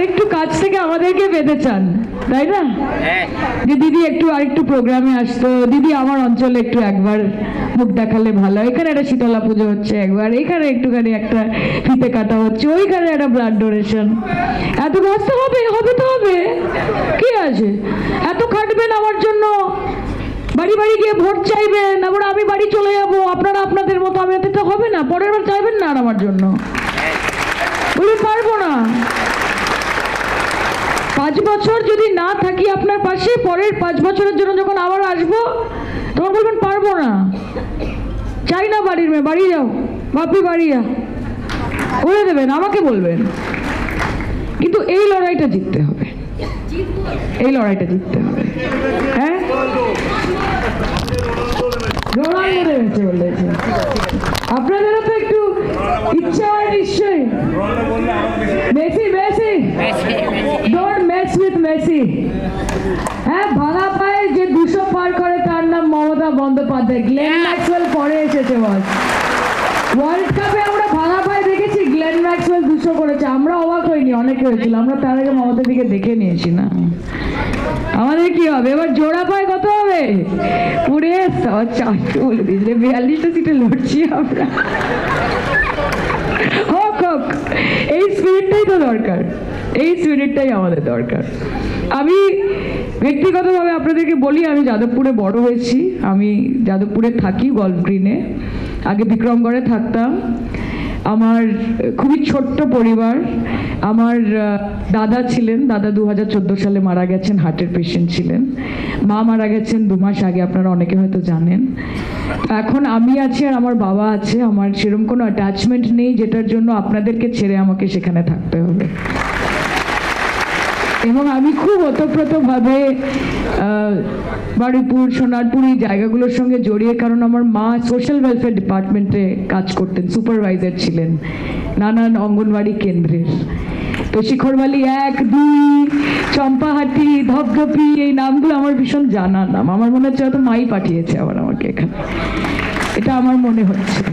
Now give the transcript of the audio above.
আরেকটু কাছ থেকে আমাদেরকে পেতে চান, তাই না? যে দিদি একটু আরেকটু প্রোগ্রামে আসতো, দিদি আমার অঞ্চলে একটু একবার মুখ দেখালে ভালো, এখানে একটা শীতলা পুজো হচ্ছে একবার, এখানে একটুখানি একটা ফিতে কাটা হচ্ছে, ওইখানে একটা ব্লাড ডোনেশন। এত ব্যস্ত হবে, হবে তো হবে, কি আছে? এত খাটবেন আমার জন্য, বাড়ি বাড়ি গিয়ে ভোট চাইবেন, আবার আমি বাড়ি চলে যাবো, আপনারা আপনাদের মতো, আমি এতে তো হবে না। পরের বার চাইবেন না আর আমার জন্য, বলি পারবো না। 5 বছর যদি না থাকি আপনার পাশে, পরের 5 বছরের জন্য যখন আবার আসবো তখন বলবেন পারবো না, চাই না বাড়ির মেয়ে, বাড়ি যাও বাপি, বাড়ি যা করে দেবেন, আমাকে বলবেন। কিন্তু এই লড়াইটা জিততে হবে, এই লড়াইটা জিততে হবে। হ্যাঁ, বলেছে আপনাদেরও তো একটু ইচ্ছা হয় নিশ্চয়ই। Messi, Messi, don't mess with Messi. হ্যাঁ, ভাঙা পায়ে যে 200 পার করে তার নাম মমতা বন্দ্যোপাধ্যায়। গ্লেন ম্যাক্সওয়েল পরে এসেছে বস। ওয়ার্ল্ড কাপে আমরা ভাঙা পায়ে দেখেছি, গ্লেন ম্যাক্সওয়েল 200 করেছে, আমরা অবাক হইনি, অনেকে হয়েছিল, আমরা তার আগে মমতার দিকে দেখে নিয়েছি না। আমাদের কি হবে এবার? জোড়া পায় কত হবে? পুরে 400 বলে দিয়েছিলে, 42টা সিটে লড়ছি আমরা। হোক হোক, এই স্পিরিটটাই তো দরকার, এই স্পিরিটটাই আমাদের দরকার। আমি ব্যক্তিগতভাবে আপনাদেরকে বলি, আমি যাদবপুরে বড় হয়েছি, আমি যাদবপুরে থাকি গল্ফ গ্রিনে, আগে বিক্রমগড়ে থাকতাম। আমার খুবই ছোট্ট পরিবার। আমার দাদা ছিলেন, দাদা 2014 সালে মারা গেছেন, হার্টের পেশেন্ট ছিলেন। মা মারা গেছেন 2 মাস আগে, আপনারা অনেকে হয়তো জানেন। এখন আমি আছি আর আমার বাবা আছে, আমার সেরকম কোনো অ্যাটাচমেন্ট নেই যেটার জন্য আপনাদেরকে ছেড়ে আমাকে সেখানে থাকতে হবে। এবং আমি খুব ওতপ্রোতভাবে বারুইপুর, সোনারপুর এই জায়গাগুলোর সঙ্গে জড়িয়ে, কারণ আমার মা সোশ্যাল ওয়েলফেয়ার ডিপার্টমেন্টে কাজ করতেন, সুপারভাইজার ছিলেন নানান অঙ্গনওয়াড়ি কেন্দ্রের। তো শিখরবালি 1, 2, চম্পাহাটি, ধপধপি, এই নামগুলো আমার ভীষণ জানা নাম। আমার মনে হচ্ছে হয়তো মাই পাঠিয়েছে আবার আমাকে এখানে, এটা আমার মনে হচ্ছে।